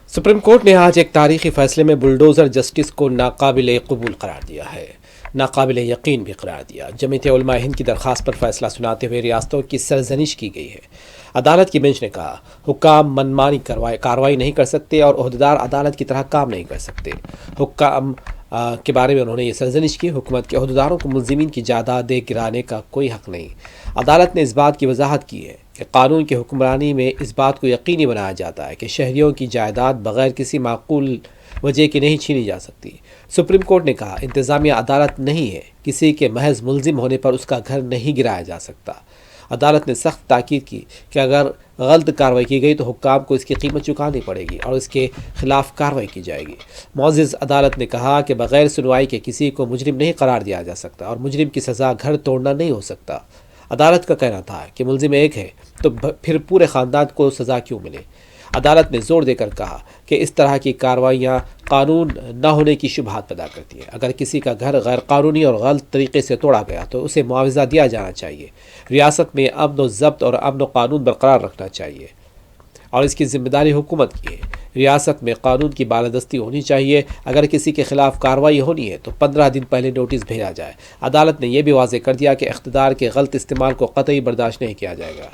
Supreme court نے آج ایک تاریخی فیصلے میں بلڈوزر جسٹس کو ناقابل قبول قرار دیا ہے، ناقابل یقین بھی قرار دیا۔ جمعیت علماء ہند کی درخواست پر فیصلہ سناتے ہوئے ریاستوں کی سرزنش کی گئی ہے۔ عدالت کی بینچ نے کہا، حکام منمانی کارروائی نہیں کر سکتے اور عہدیدار عدالت کی طرح کام نہیں کر سکتے۔ حکام کے بارے میں انہوں نے یہ سرزنش کی، حکومت کے عہدیداروں کو ملزمین کی جائیدادیں گرانے کا کوئی حق نہیں۔ عدالت نے اس بات کی وضاحت کی ہے کہ قانون کی حکمرانی میں اس بات کو یقینی بنایا جاتا ہے کہ شہریوں کی جائیداد بغیر کسی معقول وجہ کے نہیں چھینی جا سکتی۔ سپریم کورٹ نے کہا، انتظامیہ عدالت نہیں ہے، کسی کے محض ملزم ہونے پر اس کا گھر نہیں گرایا جا سکتا۔ عدالت نے سخت تاکید کی کہ اگر غلط کارروائی کی گئی تو حکام کو اس کی قیمت چکانی پڑے گی اور اس کے خلاف کارروائی کی جائے گی۔ معزز عدالت نے کہا کہ بغیر سنوائی کے کسی کو مجرم نہیں قرار دیا جا سکتا اور مجرم کی سزا گھر توڑنا نہیں ہو سکتا۔ عدالت کا کہنا تھا کہ ملزم ایک ہے تو پھر پورے خاندان کو سزا کیوں ملے۔ عدالت نے زور دے کر کہا کہ اس طرح کی کارروائیاں قانون نہ ہونے کی شبہات پیدا کرتی ہیں۔ اگر کسی کا گھر غیر قانونی اور غلط طریقے سے توڑا گیا تو اسے معاوضہ دیا جانا چاہیے۔ ریاست میں امن و ضبط اور امن و قانون برقرار رکھنا چاہیے اور اس کی ذمہ داری حکومت کی ہے۔ ریاست میں قانون کی بالادستی ہونی چاہیے۔ اگر کسی کے خلاف کارروائی ہونی ہے تو 15 دن پہلے نوٹس بھیجا جائے۔ عدالت نے یہ بھی واضح کر دیا کہ اقتدار کے غلط استعمال کو قطعی برداشت نہیں کیا جائے گا۔